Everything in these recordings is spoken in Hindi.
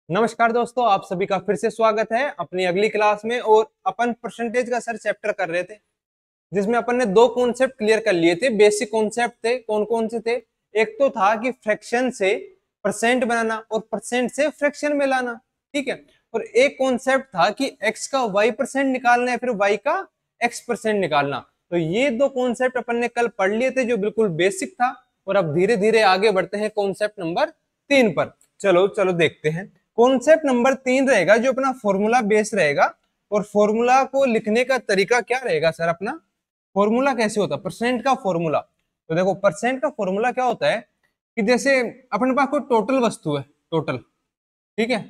नमस्कार दोस्तों, आप सभी का फिर से स्वागत है अपनी अगली क्लास में। और अपन परसेंटेज का सर चैप्टर कर रहे थे, जिसमें अपन ने दो कॉन्सेप्ट क्लियर कर लिए थे। बेसिक कॉन्सेप्ट थे, कौन कौन से थे? एक तो था कि फ्रैक्शन से परसेंट बनाना और परसेंट से फ्रैक्शन में लाना, ठीक है। और एक कॉन्सेप्ट था कि एक्स का वाई परसेंट निकालना है, फिर वाई का एक्स परसेंट निकालना। तो ये दो कॉन्सेप्ट अपन ने कल पढ़ लिए थे, जो बिल्कुल बेसिक था। और अब धीरे धीरे आगे बढ़ते हैं कॉन्सेप्ट नंबर 3 पर। चलो चलो देखते हैं। कॉन्सेप्ट नंबर 3 रहेगा जो अपना फॉर्मूला बेस रहेगा। और फॉर्मूला को लिखने का तरीका क्या रहेगा सर? अपना फॉर्मूला कैसे होता है परसेंट का फॉर्मूला? तो देखो, परसेंट का फॉर्मूला क्या होता है कि जैसे अपने पास कोई टोटल वस्तु है, टोटल, ठीक है,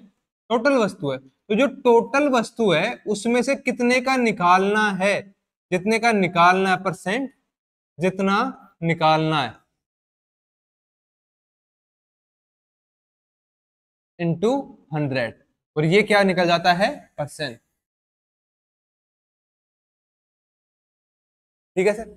टोटल वस्तु है। तो जो टोटल वस्तु है उसमें से कितने का निकालना है, जितने का निकालना है परसेंट, जितना निकालना है इंटू 100, और ये क्या निकल जाता है? परसेंट। ठीक है सर,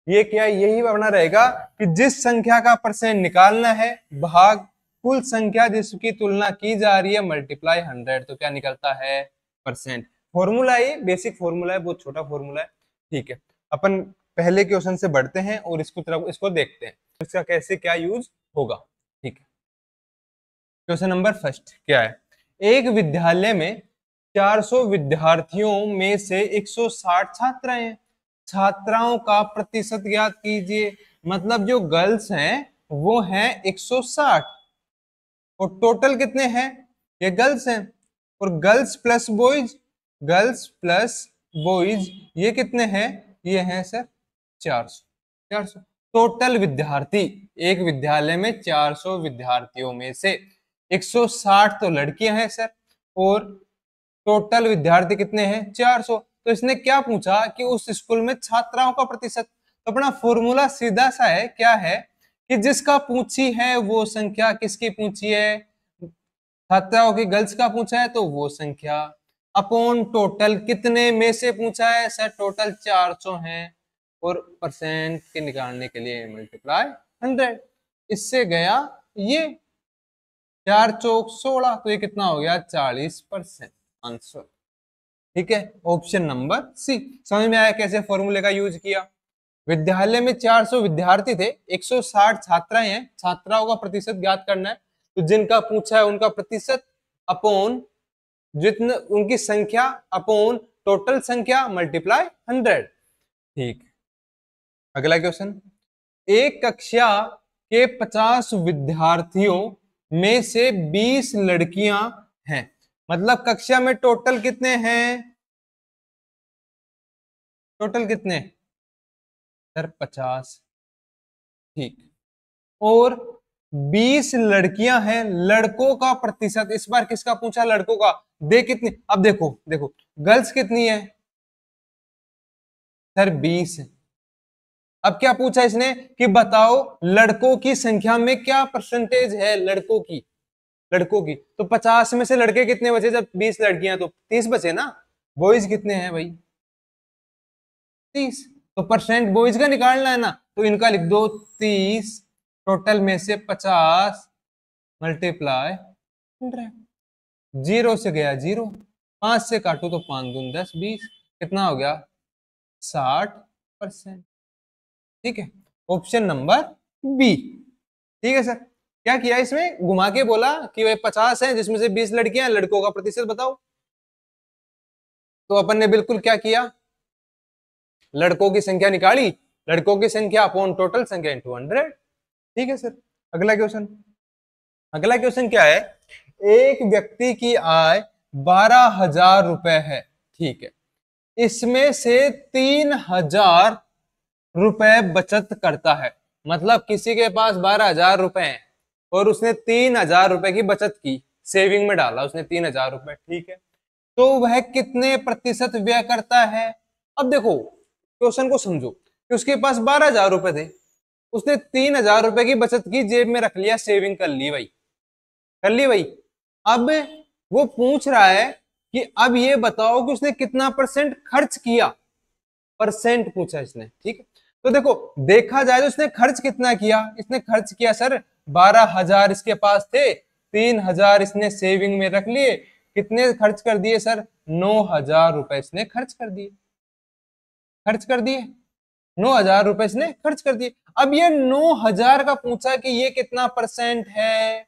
ये क्या, यही अपना रहेगा कि जिस संख्या का परसेंट निकालना है भाग कुल संख्या जिसकी तुलना की जा रही है मल्टीप्लाई 100, तो क्या निकलता है? परसेंट। फॉर्मूला ये बेसिक फॉर्मूला है, बहुत छोटा फॉर्मूला है, ठीक है। अपन पहले क्वेश्चन से बढ़ते हैं और इसको देखते हैं इसका कैसे क्या यूज होगा, ठीक है। क्वेश्चन नंबर फर्स्ट क्या है? एक विद्यालय में 400 विद्यार्थियों में से 160 छात्राएं हैं। छात्राओं का प्रतिशत ज्ञात कीजिए। मतलब जो गर्ल्स हैं वो हैं 160, और टोटल कितने हैं? ये गर्ल्स हैं। और girls plus boys, girls plus boys ये कितने हैं? ये हैं सर 400। 400 टोटल विद्यार्थी, एक विद्यालय में 400 विद्यार्थियों में से 160 तो लड़कियां हैं सर, और टोटल विद्यार्थी कितने हैं? 400। तो इसने क्या पूछा कि उस स्कूल में छात्राओं का प्रतिशत। तो अपना फॉर्मूला सीधा सा है, क्या है कि जिसका पूछी है वो संख्या, किसकी पूछी है? छात्राओं की, गर्ल्स का पूछा है तो वो संख्या, अपॉन टोटल कितने में से पूछा है सर? टोटल 400 हैं, और परसेंट के निकालने के लिए मल्टीप्लाई 100। इससे गया ये 4 चौक 16, तो ये कितना हो गया? 40% आंसर। ठीक है, ऑप्शन नंबर सी। समझ में आया कैसे फॉर्मूले का यूज किया? विद्यालय में 400 विद्यार्थी थे, 160 छात्राएं हैं, छात्राओं का प्रतिशत ज्ञात करना है। तो जिनका पूछा है उनका प्रतिशत अपॉन जितने उनकी संख्या अपॉन टोटल संख्या मल्टीप्लाई 100। ठीक, अगला क्वेश्चन। एक कक्षा के 50 विद्यार्थियों में से 20 लड़कियां हैं। मतलब कक्षा में टोटल कितने हैं? टोटल कितने सर? 50। ठीक, और 20 लड़कियां हैं। लड़कों का प्रतिशत इस बार किसका पूछा? लड़कों का। दे कितनी? अब देखो देखो, गर्ल्स कितनी है सर? 20। अब क्या पूछा इसने कि बताओ लड़कों की संख्या में क्या परसेंटेज है लड़कों की। लड़कों की तो 50 में से लड़के कितने बचे? जब 20 लड़कियां तो 30 बचे ना। बॉयज कितने हैं भाई? 30। तो परसेंट बॉयज का निकालना है ना, तो इनका लिख दो 30, टोटल में से 50 मल्टीप्लाई 100। जीरो से गया जीरो, 5 से काटो तो 5 दून 10, 20, कितना हो गया? 60%। ठीक है, ऑप्शन नंबर बी। ठीक है सर, क्या किया इसमें? घुमा के बोला कि भाई 50 है जिसमें से 20 लड़कियां हैं, लड़कों का प्रतिशत बताओ। तो अपन ने बिल्कुल क्या किया? लड़कों की संख्या निकाली, लड़कों की संख्या अपॉन टोटल संख्या इंटू 100। ठीक है सर, अगला क्वेश्चन। अगला क्वेश्चन क्या है? एक व्यक्ति की आय 12,000 रुपए है, ठीक है। इसमें से 3,000 रुपए बचत करता है। मतलब किसी के पास 12,000 रुपए हैं और उसने 3,000 रुपए की बचत की, सेविंग में डाला उसने 3,000 रुपए, ठीक है। तो वह कितने प्रतिशत व्यय करता है? अब देखो क्वेश्चन को समझो कि उसके पास 12,000 रुपए थे, उसने 3,000 रुपए की बचत की, जेब में रख लिया, सेविंग कर ली भाई, कर ली भाई। अब वो पूछ रहा है कि अब ये बताओ कि उसने कितना परसेंट खर्च किया। परसेंट पूछा इसने, ठीक है। तो देखो देखा जाए तो इसने खर्च कितना किया? इसने खर्च किया सर 12,000 इसके पास थे, 3,000 इसने सेविंग में रख लिए। कितने खर्च कर दिए सर? 9,000 रुपए इसने खर्च कर दिए। 9,000 रुपए इसने खर्च कर दिए। अब ये 9,000 का पूछा कि ये कितना परसेंट है,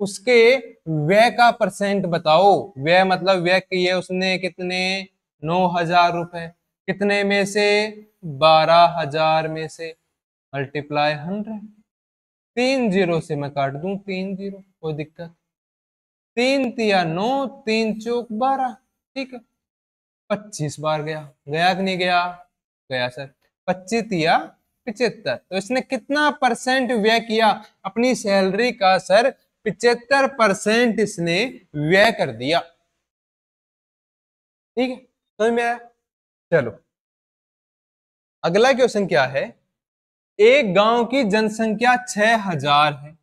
उसके व्यय का परसेंट बताओ। व्यय मतलब व्यय किए उसने कितने? 9,000 रुपए। कितने में से? 12,000 में से। मल्टीप्लाई 100। 3 जीरो से मैं काट दूं, 3 जीरो, कोई दिक्कत? 3 तिया 9, 3 चौक 12। ठीक है, 25 बार गया। गया कि नहीं गया? गया सर। 25 तिया 75। तो इसने कितना परसेंट व्यय किया अपनी सैलरी का? सर 75% इसने व्यय कर दिया। ठीक है, समझ में आया? चलो अगला क्वेश्चन क्या है। एक गांव की जनसंख्या 6,000 है,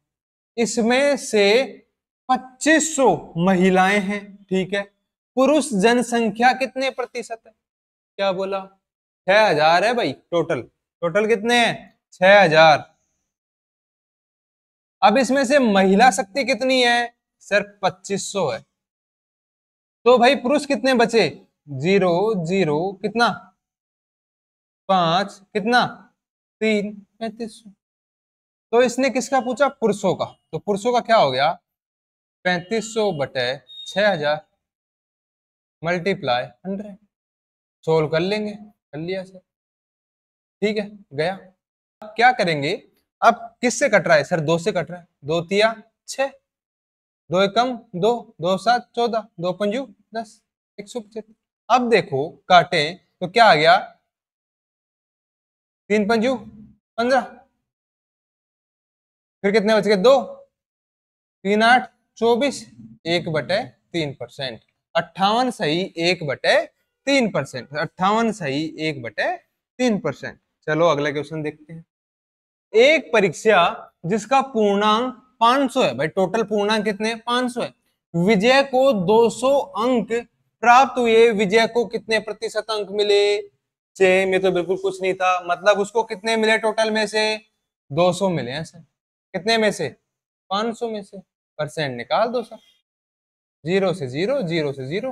इसमें से 2500 महिलाएं हैं। ठीक है, पुरुष जनसंख्या कितने प्रतिशत है? क्या बोला? 6,000 है भाई टोटल। टोटल कितने हैं? 6,000। अब इसमें से महिला शक्ति कितनी है? सर 2500 है। तो भाई पुरुष कितने बचे? 0 0 कितना? 5 कितना? 3 3500। तो इसने किसका पूछा? पुरुषों का। तो पुरुषों का क्या हो गया? 3500 बटे 6,000 मल्टीप्लाई 100। सोल्व कर लेंगे। कर लिया सर। ठीक है, गया। अब क्या करेंगे? अब किससे कट रहा है सर? 2 से कट रहा है। 2 तिया 6, 2 एकम 2, 2 7 14, 2 पंजू 10, 175। अब देखो काटे तो क्या आ गया? 3 पंजू 15, फिर कितने बच गए? 2, 3 8 24, 1/3%। 58 सही 1/3%। 58 सही 1/3%। चलो अगला क्वेश्चन देखते हैं। एक परीक्षा जिसका पूर्णांक 500 है, भाई टोटल पूर्णांक कितने? 500 है। विजय को 200 अंक प्राप्त हुए। विजय को कितने प्रतिशत अंक मिले? सेम, ये तो बिल्कुल कुछ नहीं था। मतलब उसको कितने मिले टोटल में से? 200 मिले हैं सर। कितने में से? 500 में से। परसेंट निकाल दो सर। 0 से 0, 0 से 0,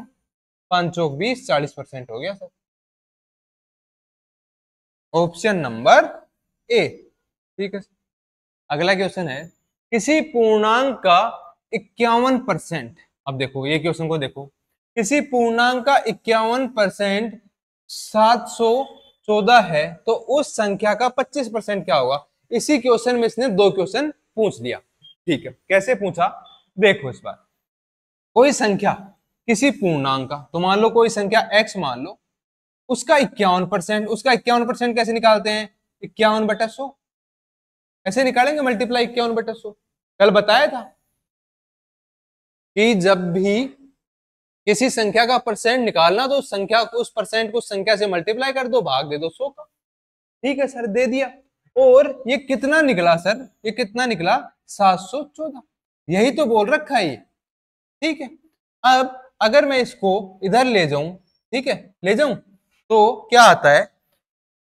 5 चौक 20, 40% हो गया सर। Option number A. ठीक है, अगला क्वेश्चन है। किसी पूर्णांक का 51%। अब देखो ये क्वेश्चन को देखो। किसी पूर्णांक का 51% 714 है, तो उस संख्या का 25% क्या होगा? इसी क्वेश्चन में इसने 2 क्वेश्चन पूछ लिया। ठीक है, कैसे पूछा देखो इस बार। कोई संख्या किसी पूर्णांक का, तो मान लो कोई संख्या x मान लो, उसका 51%। उसका 51% कैसे निकालते हैं? 51/100 ऐसे निकालेंगे। मल्टीप्लाई 51/100। कल बताया था कि जब भी किसी संख्या का परसेंट निकालना तो उस संख्या को, उस परसेंट को उस संख्या से मल्टीप्लाई कर दो, भाग दे दो 100 का। ठीक है सर, दे दिया। और ये कितना निकला सर? ये कितना निकला? 714। यही तो बोल रखा है ये। ठीक है, अब अगर मैं इसको इधर ले जाऊं, ठीक है ले जाऊं, तो क्या आता है?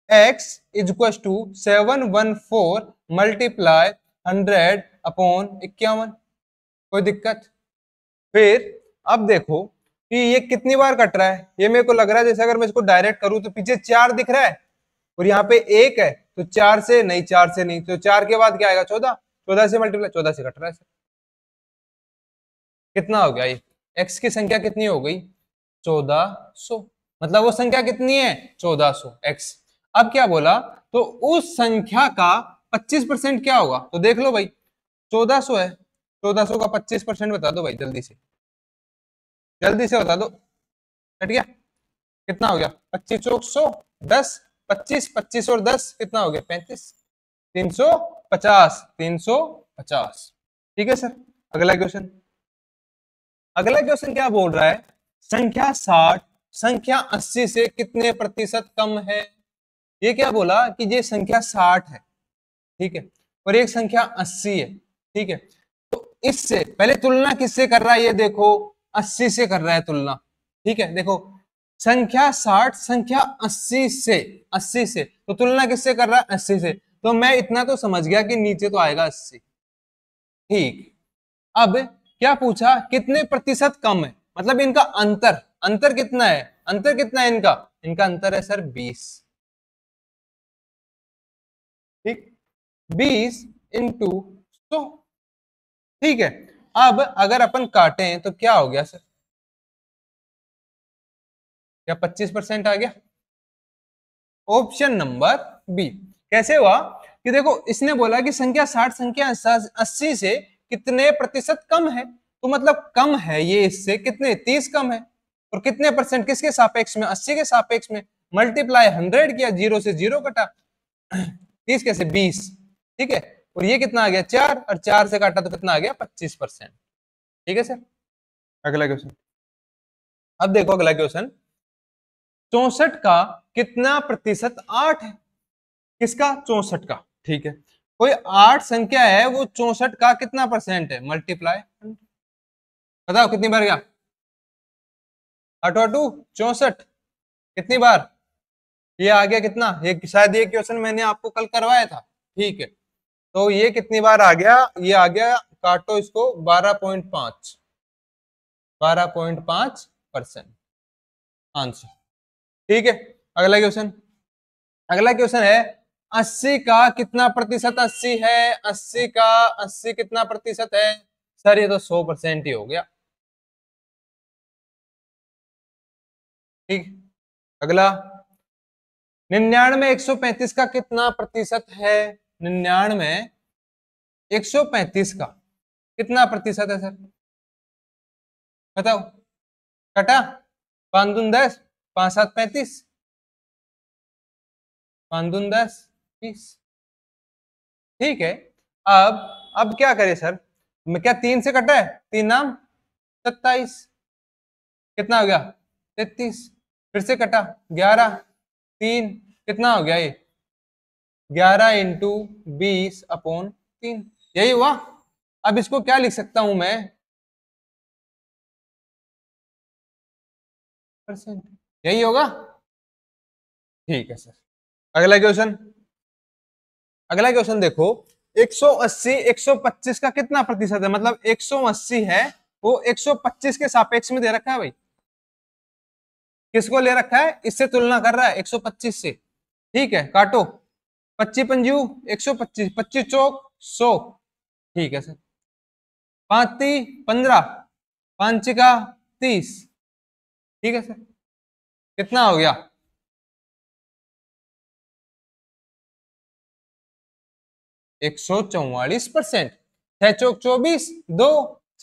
x is equal to 714 multiply 100/51। कोई दिक्कत? फिर अब देखो कि ये कितनी बार कट रहा है। ये मेरे को लग रहा है जैसे अगर मैं इसको डायरेक्ट करूं तो पीछे 4 दिख रहा है और यहाँ पे 1 है, तो 4 से नहीं, 4 से नहीं, तो 4 के बाद क्या आएगा? 14। 14 से मल्टीप्लाई, 14 से कट रहा है सर। कितना हो गया ये? x की संख्या कितनी हो गई? 1400। मतलब वो संख्या कितनी है? 1400 x। अब क्या बोला? तो उस संख्या का 25% क्या होगा? तो देख लो भाई, 1400 है, 1400 का 25% बता दो भाई, जल्दी से, जल्दी से बता दो। कट गया? कितना हो गया? 25 चौक 100, 10, 25, 25 और 10 कितना हो गया? 35, 350, 350। ठीक है सर, अगला क्वेश्चन। अगला क्वेश्चन क्या बोल रहा है? संख्या 60 संख्या 80 से कितने प्रतिशत कम है? ये क्या बोला कि ये संख्या 60 है, ठीक है, और एक संख्या 80 है। ठीक है, तो इससे पहले तुलना किससे कर रहा है? ये देखो 80 से कर रहा है तुलना। ठीक है, देखो संख्या 60 संख्या 80 से, 80 से, तो तुलना किससे कर रहा है? 80 से। तो मैं इतना तो समझ गया कि नीचे तो आएगा 80। ठीक, अब क्या पूछा, कितने प्रतिशत कम है, मतलब इनका अंतर, अंतर कितना है, अंतर कितना है इनका, इनका अंतर है सर 20। ठीक, 20 इंटू 100। ठीक है, अब अगर अपन काटें तो क्या हो गया सर, क्या 25% आ गया? Option number B. कैसे हुआ कि देखो इसने बोला कि संख्या 60 संख्या 80 से कितने प्रतिशत कम है, तो मतलब कम है ये इससे कितने, 30 कम है। और कितने परसेंट, किसके सापेक्ष में, 80 के सापेक्ष में। मल्टीप्लाई 100 किया, जीरो से जीरो कटा, 30 कैसे 20। ठीक है, और ये कितना आ गया 4, और 4 से काटा तो कितना आ गया 25%। ठीक है सर, अगला क्वेश्चन। अब देखो अगला क्वेश्चन, 64 का कितना प्रतिशत 8 है, किसका, 64 का। ठीक है, कोई 8 संख्या है, वो 64 का कितना परसेंट है, मल्टीप्लाई, बताओ कितनी बार गया, 8 और 2 64, कितनी बार, ये आ गया कितना, ये शायद ये क्वेश्चन मैंने आपको कल करवाया था। ठीक है, तो ये कितनी बार आ गया, ये आ गया, काटो इसको, 12.5, 12.5% आंसर। ठीक है, अगला क्वेश्चन, अगला क्वेश्चन है 80 का कितना प्रतिशत 80 है, 80 का 80 कितना प्रतिशत है, सर ये तो 100% ही हो गया। ठीक, अगला 99 135 का कितना प्रतिशत है, 99 135 का कितना प्रतिशत है सर, बताओ, कटा, 5 दून 10, 5 7 35, 5 दून 10 20। ठीक है, अब क्या करें सर, मैं क्या 3 से कटा है, 3 नाम 27, कितना हो गया 33, फिर से कटा 11, 3 कितना हो गया ये 11 इंटू 20/3, यही हुआ। अब इसको क्या लिख सकता हूं मैं, परसेंट, यही होगा। ठीक है सर, अगला क्वेश्चन, अगला क्वेश्चन देखो, 180 125 का कितना प्रतिशत है, मतलब 180 है, वो 125 के सापेक्ष में दे रखा है भाई, किसको ले रखा है, इससे तुलना कर रहा है 125 से। ठीक है, काटो, 25 पंजू 125, 25 चौक 100। ठीक है सर, 5 ती 15, 5 चिका 30। ठीक है सर, कितना हो गया, 144%। 6 चौक 24, 2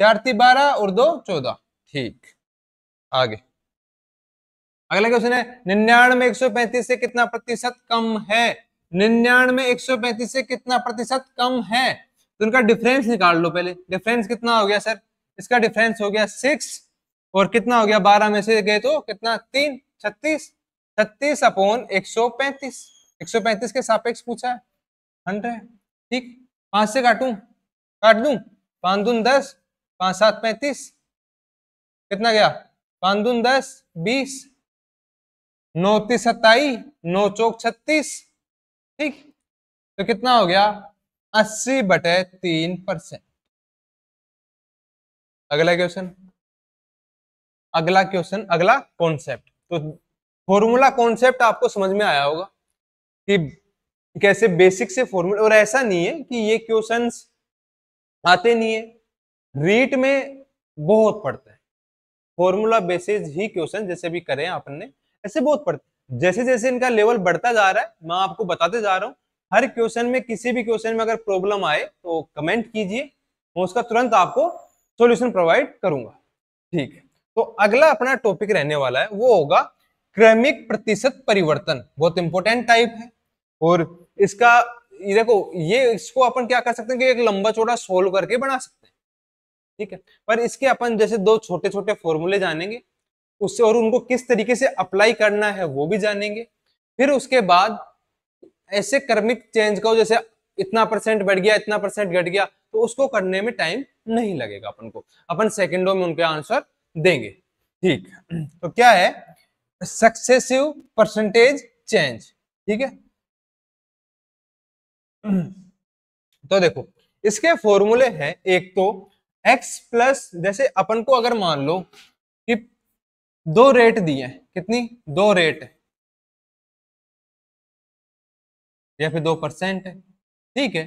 4 ती 12 और 2 14। ठीक, आगे अगला क्वेश्चन है, 99 135 से कितना प्रतिशत कम है, 99 135 से कितना प्रतिशत कम है, तो उनका डिफरेंस निकाल लो पहले। डिफरेंस कितना हो गया सर, इसका डिफरेंस हो गया 6, और कितना हो गया 12 में से गए तो कितना 3, 36, 36/135, 135 के सापेक्ष पूछा है 100। ठीक, 5 से काटूं, काट दूं, 5 दून 10, 5 7 35, कितना गया, 5 दून 10 20, 9 ती 27, 9 चौक 36। ठीक, तो कितना हो गया 80/3%। अगला क्वेश्चन, अगला क्वेश्चन, अगला कॉन्सेप्ट, तो फॉर्मूला कॉन्सेप्ट आपको समझ में आया होगा कि कैसे बेसिक से फॉर्मूला, और ऐसा नहीं है कि ये क्वेश्चंस आते नहीं है, रीट में बहुत पढ़ते हैं, फॉर्मूला बेसिस ही क्वेश्चन जैसे भी करें आपने, ऐसे बहुत पढ़ते, जैसे जैसे इनका लेवल बढ़ता जा रहा है मैं आपको बताते जा रहा हूं। हर क्वेश्चन में, किसी भी क्वेश्चन में अगर प्रॉब्लम आए तो कमेंट कीजिए, मैं उसका तुरंत आपको सॉल्यूशन प्रोवाइड करूंगा। ठीक है, तो अगला अपना टॉपिक रहने वाला है वो होगा क्रमिक प्रतिशत परिवर्तन, बहुत इंपॉर्टेंट टाइप है। और इसका ये देखो, ये इसको अपन क्या कर सकते हैं कि एक लंबा चौड़ा सोल्व करके बना सकते हैं। ठीक है, पर इसके अपन जैसे दो छोटे छोटे फॉर्मूले जानेंगे उससे, और उनको किस तरीके से अप्लाई करना है वो भी जानेंगे। फिर उसके बाद ऐसे क्रमिक चेंज का, जैसे इतना परसेंट बढ़ गया, इतना परसेंट घट गया, तो उसको करने में टाइम नहीं लगेगा अपन को, अपन सेकंडों में उनके आंसर देंगे। ठीक, तो क्या है सक्सेसिव परसेंटेज चेंज। ठीक है, तो देखो इसके फॉर्मूले हैं, एक तो x प्लस, जैसे अपन को अगर मान लो कि 2 रेट दिए हैं, कितनी 2 रेट है या फिर 2% है, ठीक है,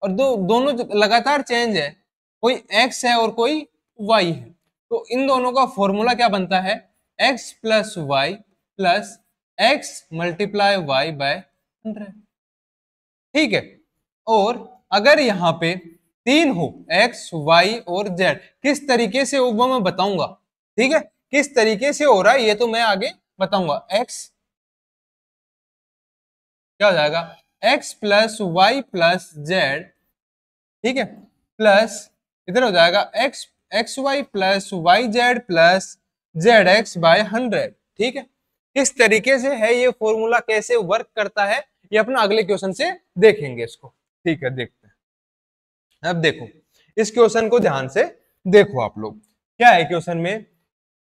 और दोनों लगातार चेंज है, कोई x है और कोई y है, तो इन दोनों का फॉर्मूला क्या बनता है, x plus Y plus x multiply Y by 100, ठीक है। और अगर यहाँ पे 3 हो x y और z, किस तरीके से हो वो मैं बताऊंगा, ठीक है, किस तरीके से हो रहा है ये तो मैं आगे बताऊंगा। x क्या हो जाएगा, x plus Y plus Z, ठीक है, प्लस इधर हो जाएगा X Y plus Y Z plus Z X by 100, ठीक है। किस तरीके से है ये फॉर्मूला, कैसे वर्क करता है, ये अपना अगले क्वेश्चन से देखेंगे इसको, ठीक है, देखते हैं। अब देखो इस क्वेश्चन को ध्यान से देखो आप लोग, क्या है क्वेश्चन में,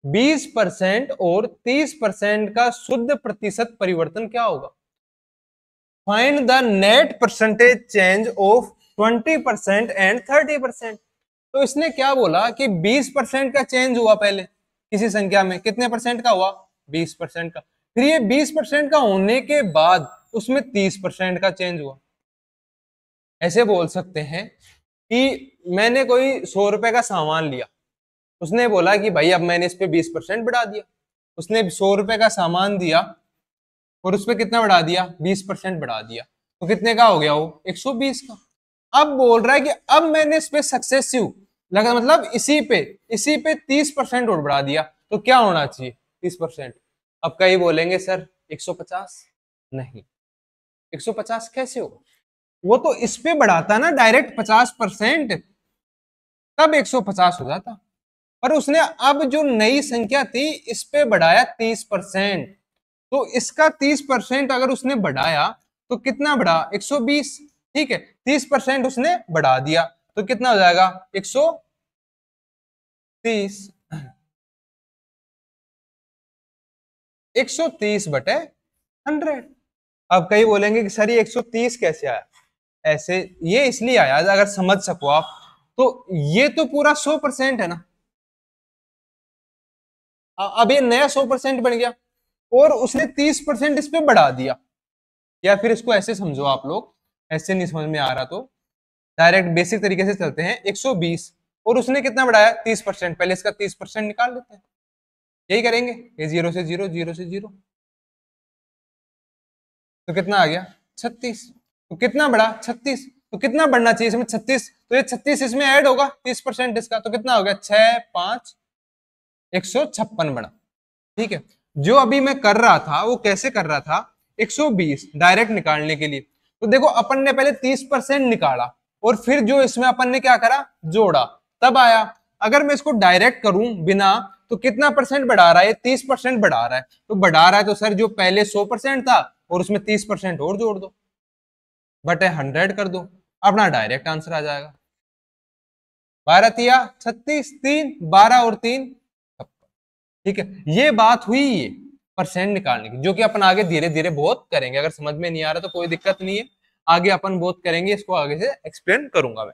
20% और 30% का शुद्ध प्रतिशत परिवर्तन क्या होगा, find the net percentage change of 20% and 30%। तो इसने क्या बोला कि 20% का चेंज हुआ पहले किसी संख्या में, कितने परसेंट का हुआ, 20% का, फिर ये 20% का होने के बाद उसमें 30% का चेंज हुआ। ऐसे बोल सकते हैं कि मैंने कोई 100 रुपए का सामान लिया, उसने बोला कि भाई अब मैंने इस पे 20% बढ़ा दिया, उसने 100 रुपए का सामान दिया और उस पर कितना बढ़ा दिया, 20% बढ़ा दिया, तो कितने का हो गया वो, 120 का। अब बोल रहा है कि अब मैंने इस पे सक्सेसिव लगा, मतलब इसी पे 30% और बढ़ा दिया, तो क्या होना चाहिए, 30%। अब कई बोलेंगे सर 150, नहीं 150 कैसे होगा, वो तो इस पे बढ़ाता ना डायरेक्ट 50%, तब 150 हो जाता, पर उसने अब जो नई संख्या थी इस पे बढ़ाया 30%, तो इसका 30% अगर उसने बढ़ाया तो कितना बढ़ा, 120, ठीक है, 30% उसने बढ़ा दिया तो कितना हो जाएगा, 130, 130 बटे 100। अब कई बोलेंगे कि सर ये 130 कैसे आया, ऐसे ये इसलिए आया, अगर समझ सको आप तो, ये तो पूरा 100% है ना, अब ये नया 100% बन गया और उसने 30% इस पे बढ़ा दिया, या फिर इसको ऐसे समझो आप लोग, ऐसे नहीं समझ में आ रहा तो डायरेक्ट बेसिक तरीके से चलते हैं, 120 और उसने कितना बढ़ाया, 30%, पहले इसका 30% निकाल लेते हैं, यही करेंगे, ये 0 से 0, 0 से 0, तो कितना आ गया 36, तो कितना बढ़ा 36, तो कितना बढ़ना चाहिए इसमें 36, तो ये 36 इसमें ऐड होगा 30% इसका, तो कितना हो गया 6 5 156 बढ़ा, ठीक है। जो अभी मैं कर रहा था वो कैसे कर रहा था, 120 डायरेक्ट निकालने के लिए, तो देखो अपन ने पहले 30% निकाला और फिर जो इसमें अपन ने क्या करा, जोड़ा, तब आया। अगर मैं इसको डायरेक्ट करूं बिना, तो कितना परसेंट बढ़ा रहा है, 30% बढ़ा रहा है, तो बढ़ा रहा है तो सर जो पहले 100% था और उसमें 30% और जोड़ दो, बटे 100 कर दो, अपना डायरेक्ट आंसर आ जाएगा। 12 तिया 36, 3 12 और 3, ठीक है। ये बात हुई ये परसेंट निकालने की, जो कि अपन आगे धीरे धीरे बहुत करेंगे, अगर समझ में नहीं आ रहा तो कोई दिक्कत नहीं है, आगे अपन बहुत करेंगे, इसको आगे से एक्सप्लेन करूंगा मैं,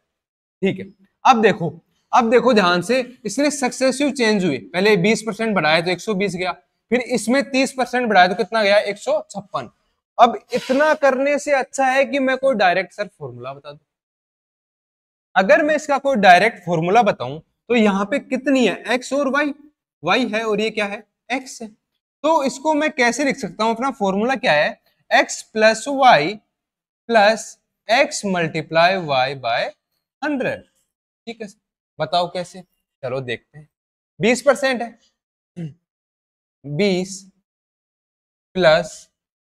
ठीक है। अब देखो ध्यान से, इसने सक्सेसिव चेंज हुए, पहले 20% बढ़ाया तो 120 गया, फिर इसमें 30% बढ़ाया तो कितना गया, 156। अब इतना करने से अच्छा है कि मैं कोई डायरेक्ट सर फॉर्मूला बता दूं। अगर मैं इसका कोई डायरेक्ट फॉर्मूला बताऊं तो यहाँ पे कितनी है, एक्स और वाई, वाई है और ये क्या है, एक्स है, तो इसको मैं कैसे लिख सकता हूं, अपना फॉर्मूला क्या है, X plus Y plus X multiply Y by 100, ठीक है। बताओ कैसे, चलो देखते हैं। 20% है, 20 प्लस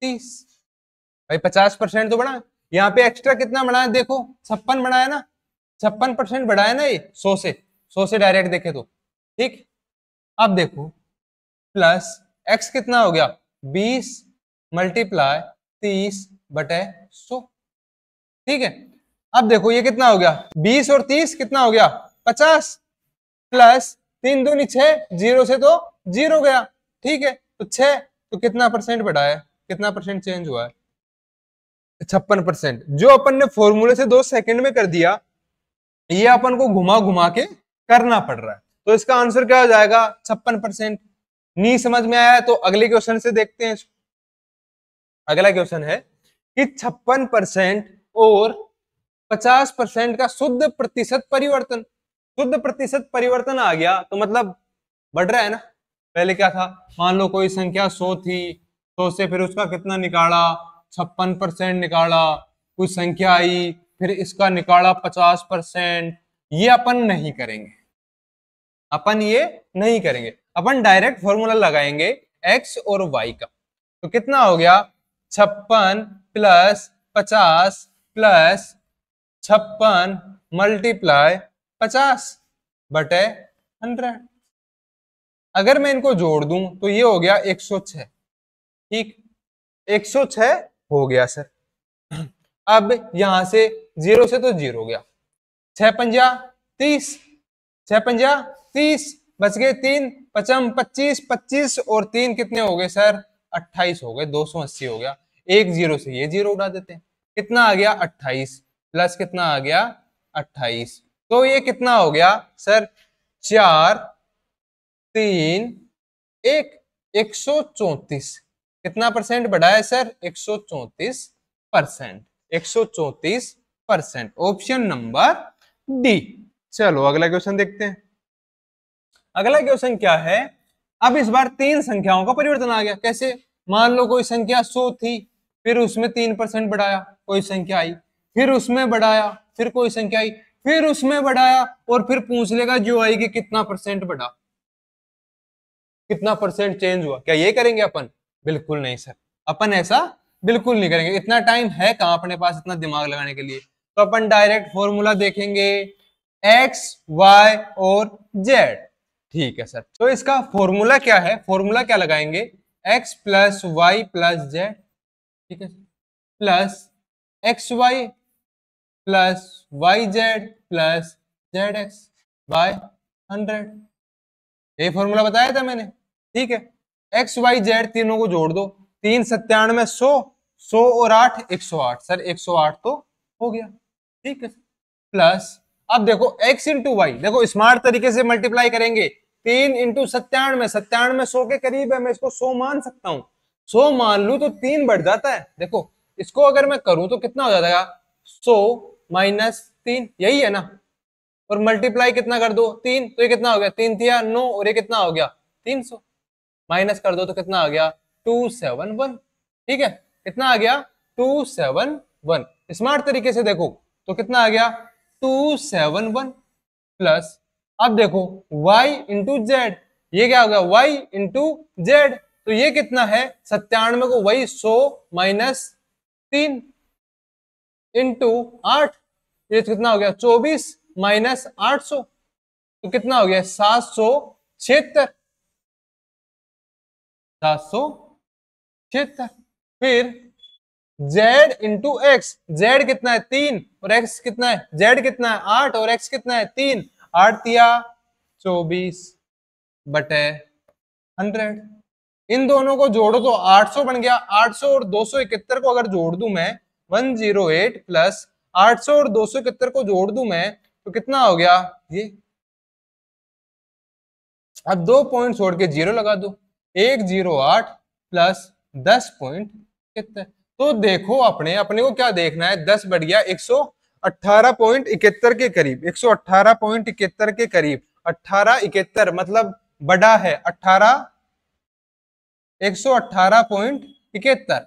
30, भाई 50% तो बढ़ा, यहाँ पे एक्स्ट्रा कितना बढ़ाया, देखो 56 बढ़ाया ना, 56% बढ़ाया ना, ये 100 से डायरेक्ट देखे तो, ठीक। अब देखो प्लस एक्स कितना हो गया, 20 मल्टीप्लाई 30 बटे 100, ठीक है। अब देखो ये कितना हो गया, 20 और 30 कितना हो गया, 50, प्लस 3 दूनी 6, 0 से तो 0 गया, ठीक है, तो 6, तो कितना परसेंट बढ़ा है, कितना परसेंट चेंज हुआ है, 56%, जो अपन ने फॉर्मूले से 2 सेकंड में कर दिया, ये अपन को घुमा घुमा के करना पड़ रहा है। तो इसका आंसर क्या हो जाएगा 56%। नहीं समझ में आया तो अगले क्वेश्चन से देखते हैं। अगला क्वेश्चन है कि 56% और 50% का शुद्ध प्रतिशत परिवर्तन। शुद्ध प्रतिशत परिवर्तन आ गया तो मतलब बढ़ रहा है ना। पहले क्या था, मान लो कोई संख्या 100 थी, 100 से फिर उसका कितना निकाला 56% निकाला, कुछ संख्या आई फिर इसका निकाला 50%। ये अपन नहीं करेंगे, अपन ये नहीं करेंगे। अपन डायरेक्ट फॉर्मूला लगाएंगे x और y का। तो कितना हो गया 56 प्लस 50 प्लस 56 मल्टीप्लाई 50 बटे 100। अगर मैं इनको जोड़ दूं तो ये हो गया 106। ठीक, 106 हो गया सर। अब यहां से 0 से तो 0 हो गया, 6 पंजा 30, 6 पंजा 30, बच गए 3, 55 25, 25 और 3 कितने हो गए सर 28 हो गए, 280 हो गया। एक 0 से ये 0 उड़ा देते हैं, कितना आ गया 28 प्लस कितना आ गया 28। तो ये कितना हो गया सर 4 3 1 134। कितना परसेंट बढ़ा है सर 134%। 134%, option number D. चलो अगला क्वेश्चन देखते हैं। अगला क्वेश्चन क्या है, अब इस बार तीन संख्याओं का परिवर्तन आ गया। कैसे, मान लो कोई संख्या 100 थी, फिर उसमें 3% बढ़ाया, कोई संख्या आई, फिर उसमें बढ़ाया, फिर कोई संख्या आई, फिर उसमें बढ़ाया, और फिर पूछ लेगा जो आई कि कितना परसेंट बढ़ा, कितना परसेंट चेंज हुआ। क्या ये करेंगे अपन? बिल्कुल नहीं सर, अपन ऐसा बिल्कुल नहीं करेंगे। इतना टाइम है कहां अपने पास इतना दिमाग लगाने के लिए। तो अपन डायरेक्ट फॉर्मूला देखेंगे x, y और z। ठीक है सर, तो इसका फॉर्मूला क्या है, फॉर्मूला क्या लगाएंगे x plus Y plus Z. ठीक है, plus X Y plus Y Z plus Z X by 100। ये फॉर्मूला बताया था मैंने। ठीक है, एक्स वाई जेड तीनों को जोड़ दो, 3 97 100, 100 और 8 108। सर 108 तो हो गया। ठीक है, प्लस अब देखो x इंटू वाई, देखो स्मार्ट तरीके से मल्टीप्लाई करेंगे। 3 इंटू 97, 97 100 के करीब है, मैं इसको 100 मान सकता हूं। 100 मान लू तो 3 बढ़ जाता है। देखो इसको अगर मैं करूं तो कितना हो जाएगा 100 माइनस 3, यही है ना, और मल्टीप्लाई कितना कर दो 3, तो ये कितना हो गया 3 थिया 9, और ये कितना हो गया 300। माइनस कर दो तो कितना आ गया 271। ठीक है, कितना आ गया 271। स्मार्ट तरीके से देखो तो कितना आ गया 271 प्लस, अब देखो y इंटू जेड, ये क्या हो गया y इंटू जेड, तो ये कितना है 97 को वही 100 माइनस 3 इंटू 8, ये कितना हो गया 24 माइनस 800, तो कितना हो गया 776। 776। फिर z इंटू एक्स, जेड कितना है 3 और x कितना है, z कितना है 8 और x कितना है 3, 8 तिया 24 बटे 100। इन दोनों को जोड़ो तो 800 बन गया। 800 और 271 को अगर जोड़ दूं मैं 108 प्लस 800 और 271 को जोड़ दूं मैं तो कितना हो गया ये। अब 2 पॉइंट छोड़ के 0 लगा दो, 108 प्लस 10 पॉइंट कितना। तो देखो अपने को क्या देखना है, 10 बढ़ गया 118.71 के करीब, 118.71 के करीब। 1871 मतलब बड़ा है 118.71,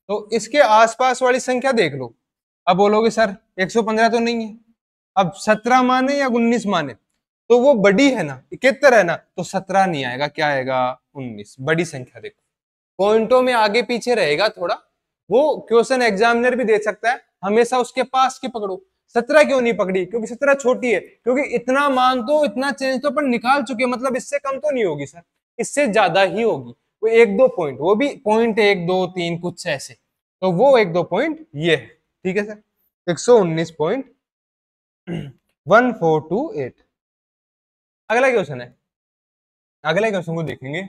तो इसके आसपास वाली संख्या देख लो। अब बोलोगे सर 115 तो नहीं है, अब 17 माने या 19 माने, तो वो बड़ी है ना 71 है ना, तो 17 नहीं आएगा, क्या आएगा 19। बड़ी संख्या देखो, पॉइंटों में आगे पीछे रहेगा थोड़ा, वो क्वेश्चन एग्जामिनर भी दे सकता है, हमेशा उसके पास की पकड़ो। 17 क्यों नहीं पकड़ी, क्योंकि 17 छोटी है, क्योंकि इतना मान तो इतना चेंज तो अपन निकाल चुके हैं, मतलब इससे कम तो नहीं होगी सर, इससे ज्यादा ही होगी। वो 1-2 पॉइंट, वो भी पॉइंट 1 2 3 कुछ ऐसे, तो वो 1-2 पॉइंट ये है। ठीक है सर, 119.1428। अगला क्वेश्चन है, अगले क्वेश्चन को देखेंगे।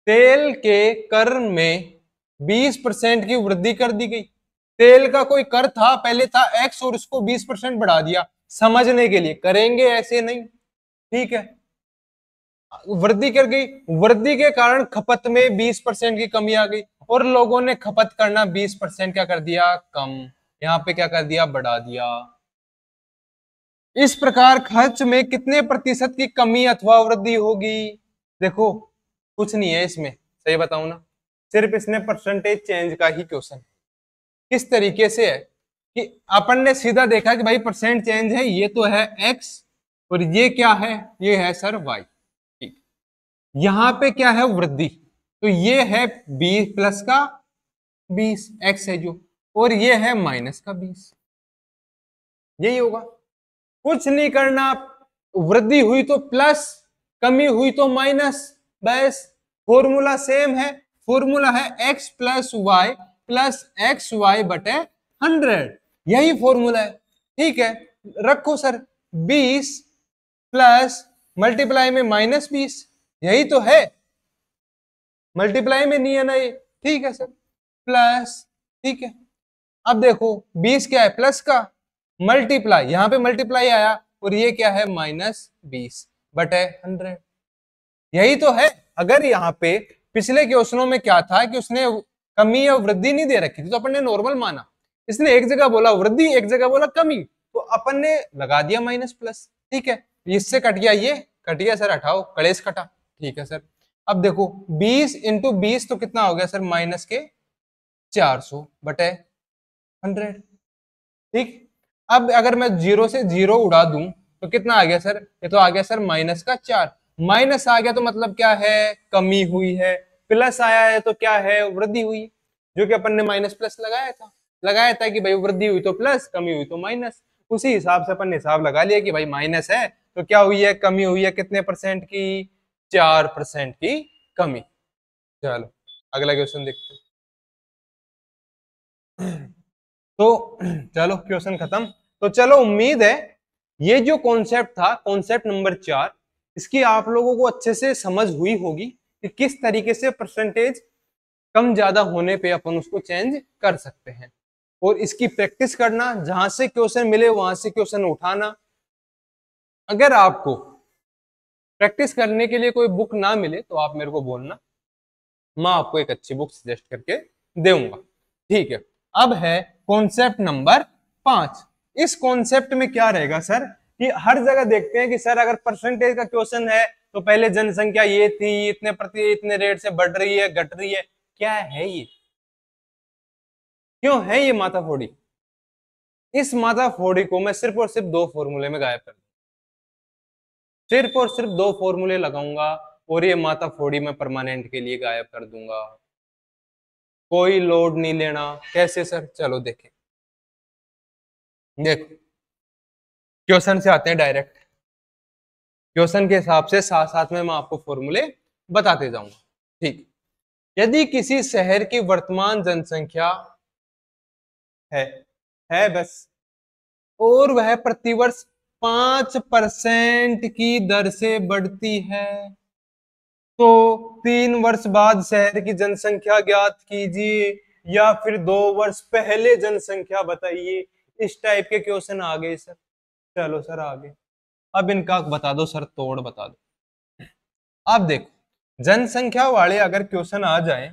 तेल के कर में 20% की वृद्धि कर दी गई। तेल का कोई कर था, पहले था x और उसको 20% बढ़ा दिया। समझने के लिए करेंगे, ऐसे नहीं। ठीक है, वृद्धि कर गई, वृद्धि के कारण खपत में 20% की कमी आ गई और लोगों ने खपत करना 20% क्या कर दिया, कम। यहाँ पे क्या कर दिया, बढ़ा दिया। इस प्रकार खर्च में कितने प्रतिशत की कमी अथवा वृद्धि होगी? देखो कुछ नहीं है इसमें, सही बताऊं ना, सिर्फ इसने परसेंटेज चेंज का ही क्वेश्चन। किस तरीके से है कि अपन ने सीधा देखा कि भाई परसेंट चेंज है, ये तो है एक्स और ये क्या है, ये है सर वाई। ठीक, यहां पे क्या है, वृद्धि, तो ये है 20 प्लस का 20 एक्स है जो, और ये है माइनस का 20, यही होगा। कुछ नहीं करना, वृद्धि हुई तो प्लस, कमी हुई तो माइनस, बस फॉर्मूला सेम है। फॉर्मूला है एक्स प्लस एक्स वाई बटे 100, यही फॉर्मूला है। ठीक है, रखो सर 20 प्लस मल्टीप्लाई में -20, यही तो है, मल्टीप्लाई में नहीं है ना ये। ठीक है सर, प्लस, ठीक है, अब देखो 20 क्या है, प्लस का, मल्टीप्लाई, यहां पे मल्टीप्लाई आया और ये क्या है, -20 बटे 100, यही तो है। अगर यहाँ पे पिछले क्वेश्चनों में क्या था कि उसने कमी या वृद्धि नहीं दे रखी थी तो अपन ने नॉर्मल माना, इसने एक जगह बोला वृद्धि, एक जगह बोला कमी, तो अपन ने लगा दिया माइनस प्लस। ठीक है, इससे कट गया, ये कट गया सर, हटाओ, कलेश कटा। ठीक है सर, अब देखो 20 इंटू 20 तो कितना हो गया सर, माइनस के 400 बटे 100। ठीक, अब अगर मैं 0 से 0 उड़ा दूं तो कितना आ गया सर, ये तो आ गया सर -4, माइनस आ गया तो मतलब क्या है, कमी हुई है, प्लस आया है तो क्या है, वृद्धि हुई, जो कि अपन ने माइनस प्लस लगाया था कि भाई वृद्धि हुई तो प्लस, कमी हुई तो माइनस। उसी हिसाब से अपन ने हिसाब लगा लिया कि भाई माइनस है तो क्या हुई है, कमी हुई है, कितने परसेंट की, 4% की कमी। चलो अगला क्वेश्चन देखते हैं। तो चलो क्वेश्चन खत्म। तो चलो उम्मीद है ये जो कॉन्सेप्ट था, कॉन्सेप्ट नंबर 4, इसकी आप लोगों को अच्छे से समझ हुई होगी कि किस तरीके से परसेंटेज कम ज्यादा होने पे अपन उसको चेंज कर सकते हैं, और इसकी प्रैक्टिस करना, जहां से क्वेश्चन मिले वहां से क्वेश्चन उठाना। अगर आपको प्रैक्टिस करने के लिए कोई बुक ना मिले तो आप मेरे को बोलना, मैं आपको एक अच्छी बुक सजेस्ट करके दूंगा। ठीक है, अब है कॉन्सेप्ट नंबर 5। इस कॉन्सेप्ट में क्या रहेगा सर, कि हर जगह देखते हैं कि सर अगर परसेंटेज का क्वेश्चन है तो पहले जनसंख्या ये थी, इतने प्रति इतने रेट से बढ़ रही है, घट रही है, क्या है ये, क्यों है ये माथाफोड़ी? इस माथाफोड़ी को मैं सिर्फ और सिर्फ दो फॉर्मूले में गायब कर दूंगा, सिर्फ और सिर्फ दो फॉर्मूले लगाऊंगा और ये माथाफोड़ी में परमानेंट के लिए गायब कर दूंगा। कोई लोड नहीं लेना। कैसे सर, चलो देखें। देखो क्वेश्चन से आते हैं डायरेक्ट, क्वेश्चन के हिसाब से साथ साथ में मैं आपको फॉर्मूले बताते जाऊंगा। ठीक, यदि किसी शहर की वर्तमान जनसंख्या है बस, और वह प्रतिवर्ष 5% की दर से बढ़ती है, तो 3 वर्ष बाद शहर की जनसंख्या ज्ञात कीजिए, या फिर 2 वर्ष पहले जनसंख्या बताइए। इस टाइप के क्वेश्चन आ गए सर। चलो सर आगे, अब इनका बता दो सर, तोड़ बता दो। अब देखो जनसंख्या वाले अगर क्वेश्चन आ जाए,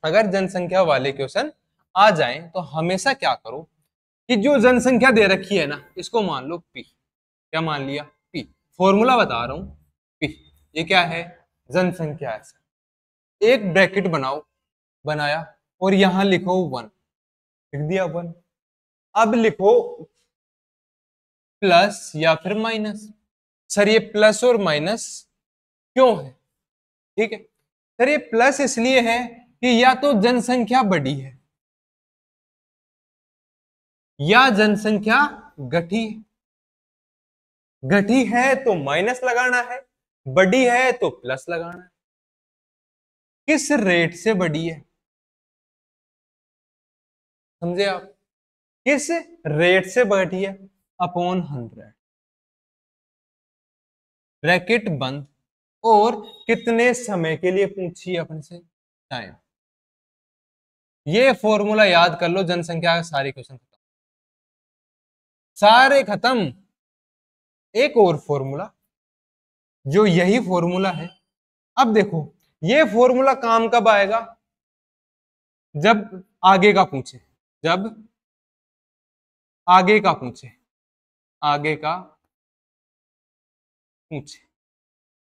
अगर जनसंख्या वाले क्वेश्चन आ जाए तो हमेशा क्या करो कि जो जनसंख्या दे रखी है ना, इसको मान लो पी। क्या मान लिया, पी। फॉर्मूला बता रहा हूं, पी, ये क्या है, जनसंख्या है सर। एक ब्रैकेट बनाओ, बनाया, और यहां लिखो 1, लिख दिया 1। अब लिखो प्लस या फिर माइनस। सर ये प्लस और माइनस क्यों है? ठीक है सर, ये प्लस इसलिए है कि या तो जनसंख्या बढ़ी है या जनसंख्या घटी है। घटी है तो माइनस लगाना है, बढ़ी है तो प्लस लगाना है। किस रेट से बढ़ी है, समझे आप? किस रेट से बढ़ी है, अपॉन 100, ब्रैकेट बंद, और कितने समय के लिए पूछी अपन से, टाइम। ये फॉर्मूला याद कर लो, जनसंख्या का सारे क्वेश्चन खत्म, सारे खत्म। एक और फॉर्मूला, जो यही फॉर्मूला है। अब देखो ये फॉर्मूला काम कब आएगा, जब आगे का पूछे, जब आगे का पूछे, आगे का पूछे।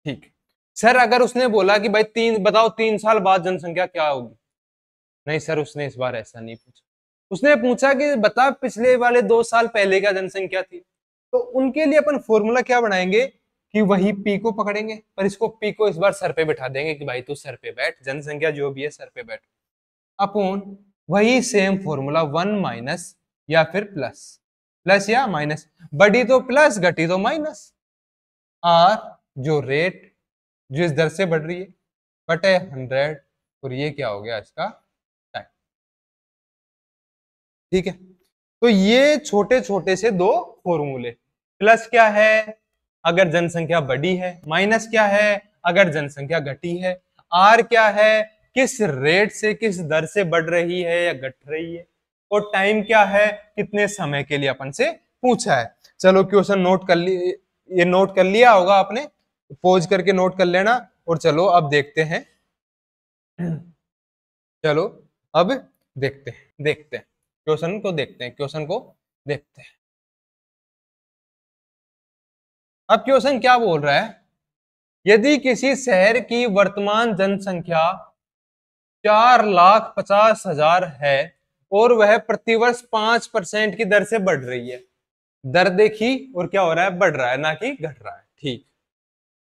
ठीक है सर, अगर उसने बोला कि भाई बताओ 3 साल बाद जनसंख्या क्या होगी, नहीं सर उसने इस बार ऐसा नहीं पूछा। उसने पूछा कि बता पिछले वाले 2 साल पहले क्या जनसंख्या थी। तो उनके लिए अपन फॉर्मूला क्या बनाएंगे कि वही पी को पकड़ेंगे, पर इसको पी को इस बार सर पे बैठा देंगे कि भाई तू सर पे बैठ, जनसंख्या जो भी है सर पे बैठ। अपॉन वही सेम फॉर्मूला 1 माइनस या फिर प्लस, प्लस या माइनस, बढ़ी तो प्लस घटी तो माइनस, आर जो रेट जो इस दर से बढ़ रही है बटे 100, और ये क्या हो गया इसका टाइम। ठीक है, तो ये छोटे छोटे से दो फॉर्मूले, प्लस क्या है अगर जनसंख्या बढ़ी है, माइनस क्या है अगर जनसंख्या घटी है, आर क्या है किस रेट से किस दर से बढ़ रही है या घट रही है, और टाइम क्या है कितने समय के लिए अपन से पूछा है। चलो क्वेश्चन नोट कर लिए, ये नोट कर लिया होगा आपने, पॉज करके नोट कर लेना। और चलो अब देखते हैं, चलो अब देखते हैं क्वेश्चन को, देखते हैं क्वेश्चन को, देखते हैं। अब क्वेश्चन क्या बोल रहा है, यदि किसी शहर की वर्तमान जनसंख्या 4,50,000 है और वह प्रतिवर्ष 5% की दर से बढ़ रही है, दर देखी और क्या हो रहा है बढ़ रहा है ना कि घट रहा है। ठीक,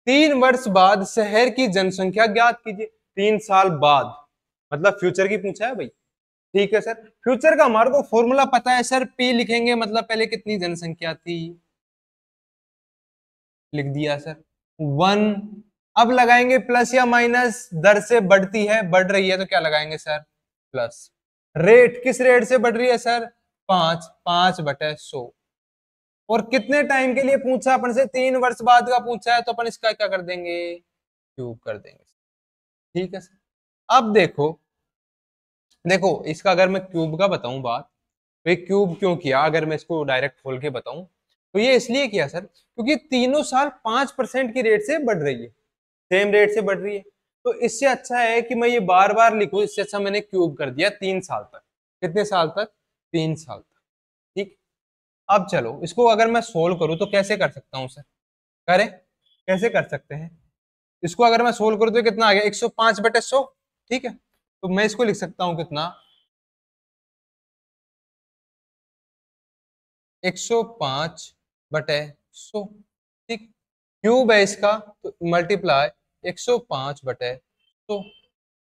3 वर्ष बाद शहर की जनसंख्या ज्ञात कीजिए। 3 साल बाद मतलब फ्यूचर की पूछा है भाई। ठीक है सर, फ्यूचर का हमारे को फॉर्मूला पता है सर, पी लिखेंगे मतलब पहले कितनी जनसंख्या थी, लिख दिया सर 1। अब लगाएंगे प्लस या माइनस, दर से बढ़ती है बढ़ रही है तो क्या लगाएंगे सर प्लस, रेट किस रेट से बढ़ रही है सर 5/100, और कितने टाइम के लिए पूछा अपन से, 3 वर्ष बाद का पूछा है तो अपन इसका क्या कर देंगे क्यूब कर देंगे। ठीक है सर, अब देखो देखो इसका अगर मैं क्यूब का बताऊं बात, तो ये क्यूब क्यों किया, अगर मैं इसको डायरेक्ट खोल के बताऊं तो ये इसलिए किया सर क्योंकि तीनों साल 5% की रेट से बढ़ रही है, सेम रेट से बढ़ रही है। तो इससे अच्छा है कि मैं ये बार बार लिखूं, इससे अच्छा मैंने क्यूब कर दिया 3 साल तक। कितने साल तक 3 साल तक। ठीक, अब चलो इसको अगर मैं सोल्व करूं तो कैसे कर सकता हूं सर, करें कैसे कर सकते हैं इसको, अगर मैं सोल्व करूं तो कितना आ गया 105/100। ठीक है, तो मैं इसको लिख सकता हूं कितना 105/100। ठीक, क्यूब है इसका तो मल्टीप्लाई 105/100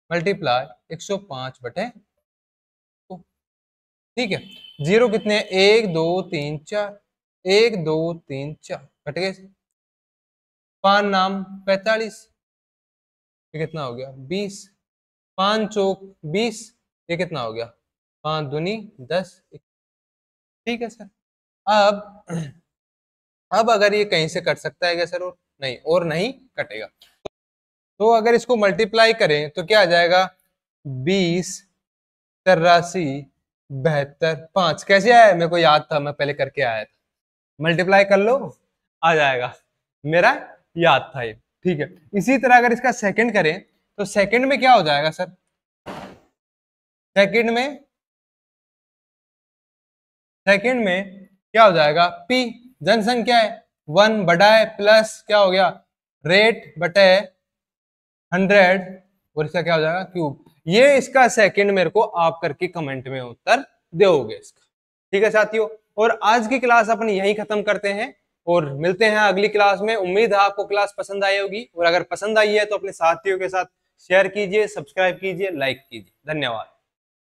मल्टीप्लाई 105/100। ठीक है, जीरो कितने 1 2 3 4, 1 2 3 4 कट गए, 5 नाम 45, ये कितना हो गया 20, 5 चौक 20, ये कितना हो गया 5 दूनी 10। ठीक है सर, अब अब अगर ये कहीं से कट सकता है क्या सर, और नहीं, और नहीं कटेगा। तो अगर इसको मल्टीप्लाई करें तो क्या आ जाएगा 20 83 72 5, कैसे आया मेरे को याद था, मैं पहले करके आया था, मल्टीप्लाई कर लो आ जाएगा, मेरा याद था ये। ठीक है, इसी तरह अगर इसका सेकंड करें तो सेकंड में क्या हो जाएगा सर, सेकंड में क्या हो जाएगा, पी जनसंख्या है 1 बढ़ाए प्लस क्या हो गया रेट बटे 100, और इसका क्या हो जाएगा क्यूब। ये इसका सेकंड मेरे को आप करके कमेंट में उत्तर दोगे इसका। ठीक है साथियों, और आज की क्लास अपन यही खत्म करते हैं और मिलते हैं अगली क्लास में। उम्मीद है आपको क्लास पसंद आई होगी, और अगर पसंद आई है तो अपने साथियों के साथ शेयर कीजिए, सब्सक्राइब कीजिए, लाइक कीजिए। धन्यवाद।